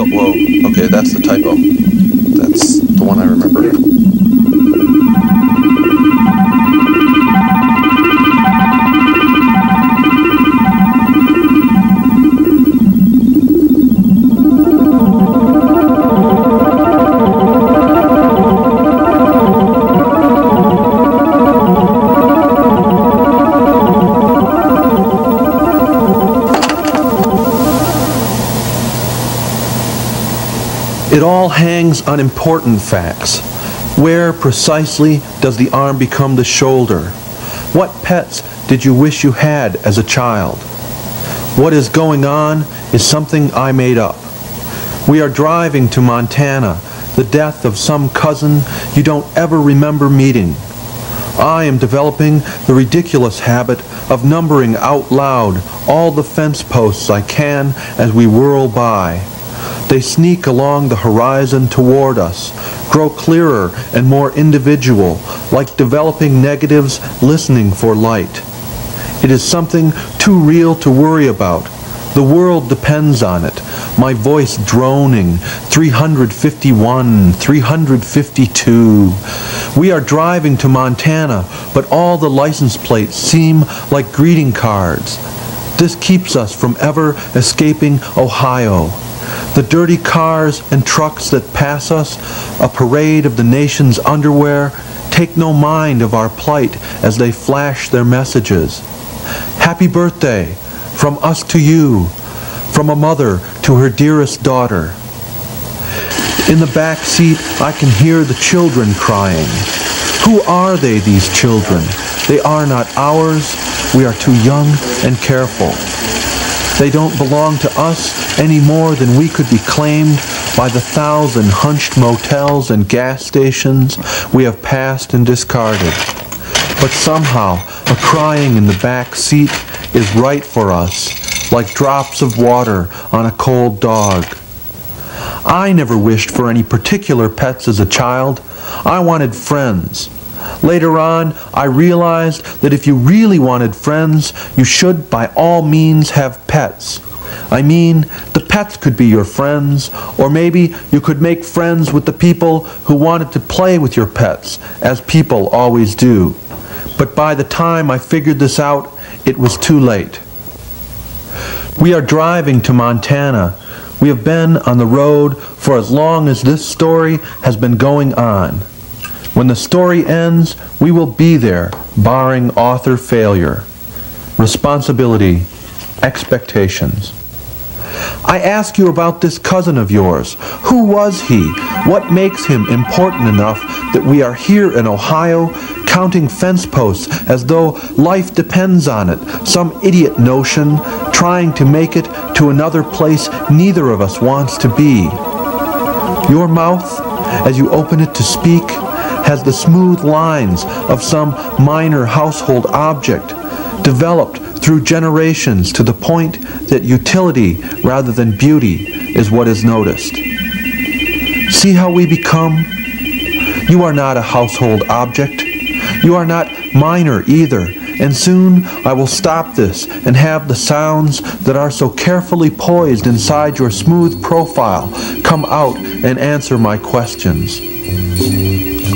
wheel. Whoa, okay, that's the typo. That's the one I remember. It all hangs on important facts. Where precisely does the arm become the shoulder? What pets did you wish you had as a child? What is going on is something I made up. We are driving to Montana, the death of some cousin you don't ever remember meeting. I am developing the ridiculous habit of numbering out loud all the fence posts I can as we whirl by. They sneak along the horizon toward us, grow clearer and more individual, like developing negatives listening for light. It is something too real to worry about. The world depends on it. My voice droning, 351, 352. We are driving to Montana, but all the license plates seem like greeting cards. This keeps us from ever escaping Ohio. The dirty cars and trucks that pass us, a parade of the nation's underwear, take no mind of our plight as they flash their messages. Happy birthday, from us to you, from a mother to her dearest daughter. In the back seat, I can hear the children crying. Who are they, these children? They are not ours. We are too young and careful. They don't belong to us any more than we could be claimed by the 1,000 hunched motels and gas stations we have passed and discarded. But somehow, a crying in the back seat is right for us, like drops of water on a cold dog. I never wished for any particular pets as a child. I wanted friends. Later on, I realized that if you really wanted friends, you should by all means have pets. I mean, the pets could be your friends, or maybe you could make friends with the people who wanted to play with your pets, as people always do. But by the time I figured this out, it was too late. We are driving to Montana. We have been on the road for as long as this story has been going on. When the story ends, we will be there, barring author failure. Responsibility, expectations. I ask you about this cousin of yours. Who was he? What makes him important enough that we are here in Ohio counting fence posts as though life depends on it, some idiot notion, trying to make it to another place neither of us wants to be? Your mouth, as you open it to speak, has the smooth lines of some minor household object, developed through generations to the point that utility rather than beauty is what is noticed. See how we become? You are not a household object. You are not minor either, and soon I will stop this and have the sounds that are so carefully poised inside your smooth profile come out and answer my questions.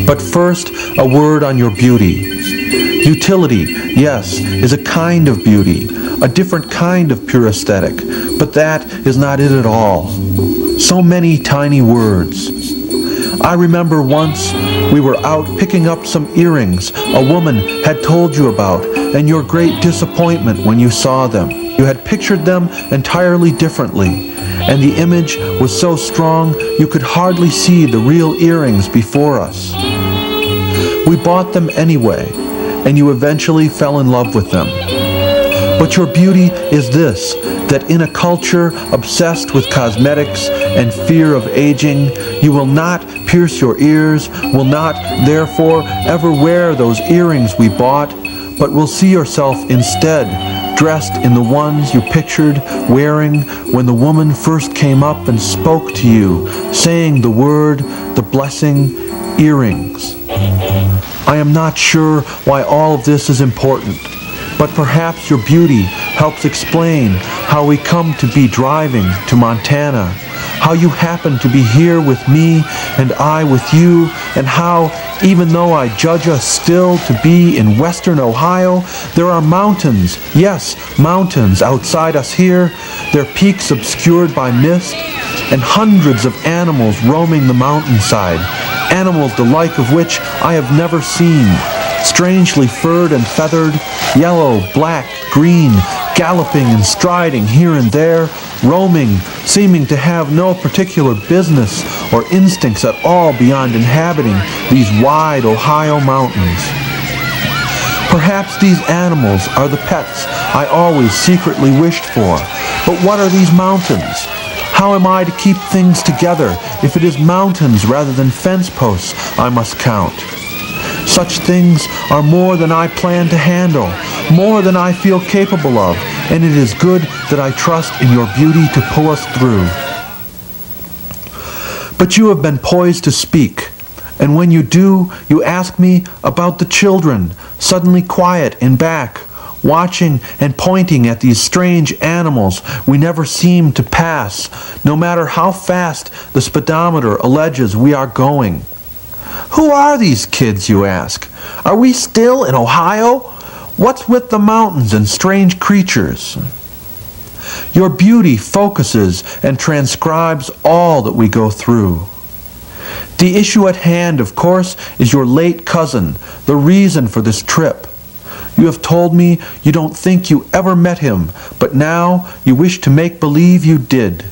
But first, a word on your beauty. Utility, yes, is a kind of beauty, a different kind of pure aesthetic, but that is not it at all. So many tiny words. I remember once we were out picking up some earrings a woman had told you about, and your great disappointment when you saw them. You had pictured them entirely differently, and the image was so strong you could hardly see the real earrings before us. We bought them anyway, and you eventually fell in love with them. But your beauty is this, that in a culture obsessed with cosmetics and fear of aging, you will not pierce your ears, will not, therefore, ever wear those earrings we bought, but will see yourself instead dressed in the ones you pictured wearing when the woman first came up and spoke to you, saying the word, the blessing, earrings. I am not sure why all of this is important, but perhaps your beauty helps explain how we come to be driving to Montana, how you happen to be here with me and I with you, and how, even though I judge us still to be in western Ohio, there are mountains, yes, mountains outside us here, their peaks obscured by mist, and hundreds of animals roaming the mountainside, animals the like of which I have never seen, strangely furred and feathered, yellow, black, green, galloping and striding here and there, roaming, seeming to have no particular business or instincts at all beyond inhabiting these wide Ohio mountains. Perhaps these animals are the pets I always secretly wished for, but what are these mountains? How am I to keep things together if it is mountains rather than fence posts I must count? Such things are more than I plan to handle, more than I feel capable of, and it is good that I trust in your beauty to pull us through. But you have been poised to speak, and when you do, you ask me about the children, suddenly quiet in back, watching and pointing at these strange animals we never seem to pass, no matter how fast the speedometer alleges we are going. Who are these kids, you ask? Are we still in Ohio? What's with the mountains and strange creatures? Your beauty focuses and transcribes all that we go through. The issue at hand, of course, is your late cousin, the reason for this trip. You have told me you don't think you ever met him, but now you wish to make believe you did.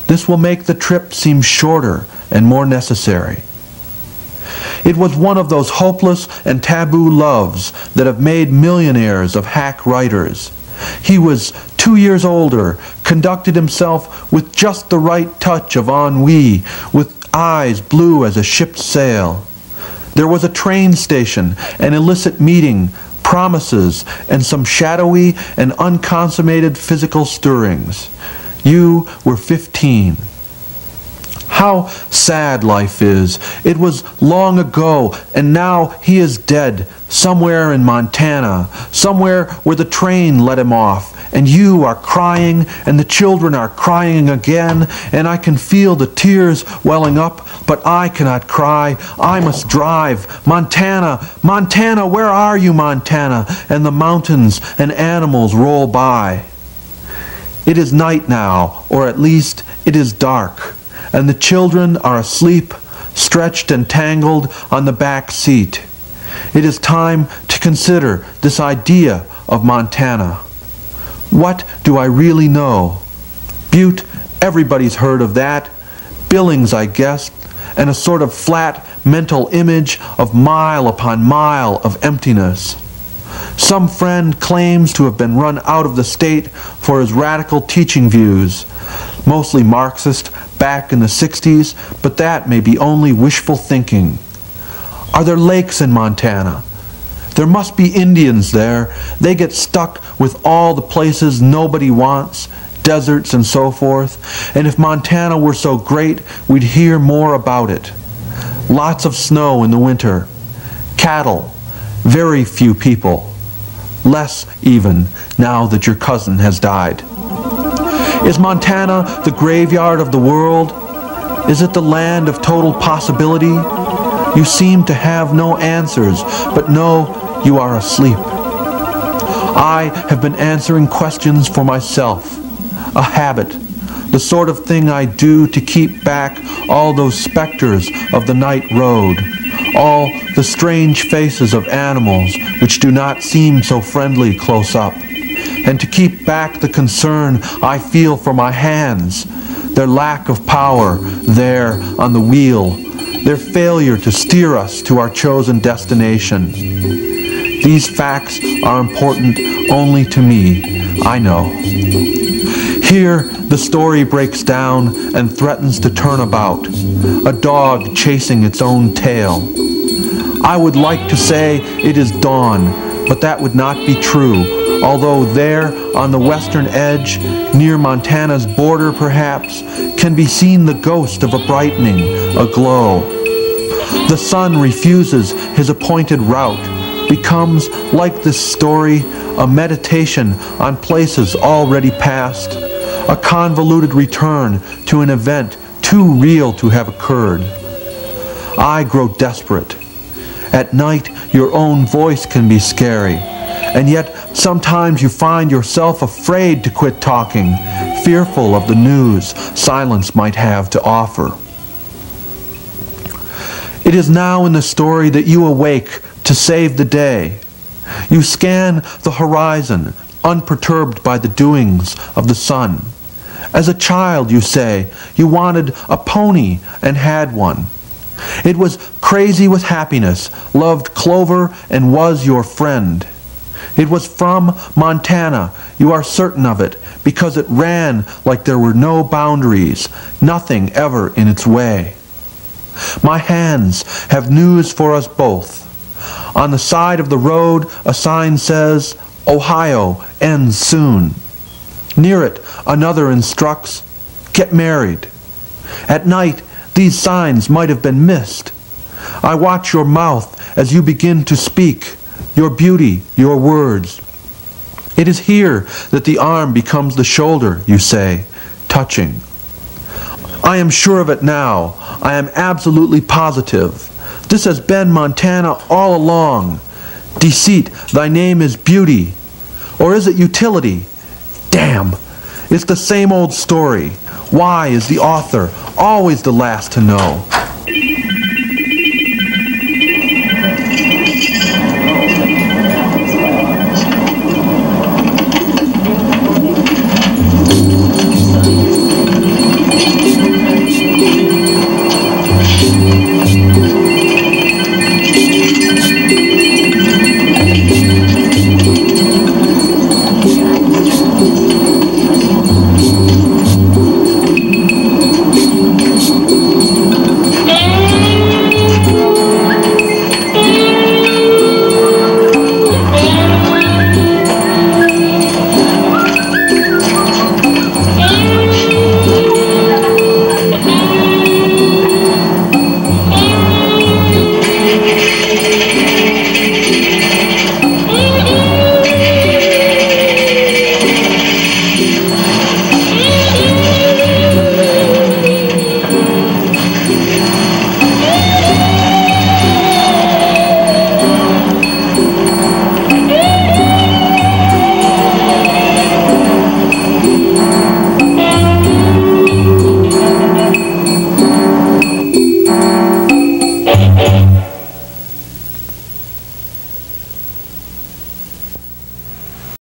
This will make the trip seem shorter and more necessary. It was one of those hopeless and taboo loves that have made millionaires of hack writers. He was 2 years older, conducted himself with just the right touch of ennui, with eyes blue as a ship's sail. There was a train station, an illicit meeting, promises, and some shadowy and unconsummated physical stirrings. You were 15. How sad life is. It was long ago, and now he is dead, somewhere in Montana, somewhere where the train let him off, and you are crying, and the children are crying again, and I can feel the tears welling up, but I cannot cry. I must drive. Montana, Montana, where are you, Montana? And the mountains and animals roll by. It is night now, or at least it is dark, and the children are asleep, stretched and tangled on the back seat. It is time to consider this idea of Montana. What do I really know? Butte, everybody's heard of that. Billings, I guess, and a sort of flat mental image of mile upon mile of emptiness. Some friend claims to have been run out of the state for his radical teaching views, mostly Marxist, back in the 60s, but that may be only wishful thinking. Are there lakes in Montana? There must be Indians there. They get stuck with all the places nobody wants, deserts and so forth, and if Montana were so great, we'd hear more about it. Lots of snow in the winter, cattle, very few people, less even now that your cousin has died. Is Montana the graveyard of the world? Is it the land of total possibility? You seem to have no answers, but know you are asleep. I have been answering questions for myself, a habit, the sort of thing I do to keep back all those specters of the night road, all the strange faces of animals which do not seem so friendly close up, and to keep back the concern I feel for my hands, their lack of power there on the wheel, their failure to steer us to our chosen destination. These facts are important only to me, I know. Here, the story breaks down and threatens to turn about, a dog chasing its own tail. I would like to say it is dawn, but that would not be true, although there, on the western edge, near Montana's border perhaps, can be seen the ghost of a brightening, a glow. The sun refuses his appointed route, becomes, like this story, a meditation on places already past, a convoluted return to an event too real to have occurred. I grow desperate. At night, your own voice can be scary, and yet sometimes you find yourself afraid to quit talking, fearful of the news silence might have to offer. It is now in the story that you awake to save the day. You scan the horizon, unperturbed by the doings of the sun. As a child, you say, you wanted a pony and had one. It was crazy with happiness, loved clover, and was your friend. It was from Montana, you are certain of it, because it ran like there were no boundaries, nothing ever in its way. My hands have news for us both. On the side of the road, a sign says, Ohio ends soon. Near it, another instructs, get married. At night, these signs might have been missed. I watch your mouth as you begin to speak, your beauty, your words. It is here that the arm becomes the shoulder, you say, touching. I am sure of it now. I am absolutely positive. This has been Montana all along. Deceit, thy name is beauty. Or is it utility? Damn, it's the same old story. Why is the author always the last to know?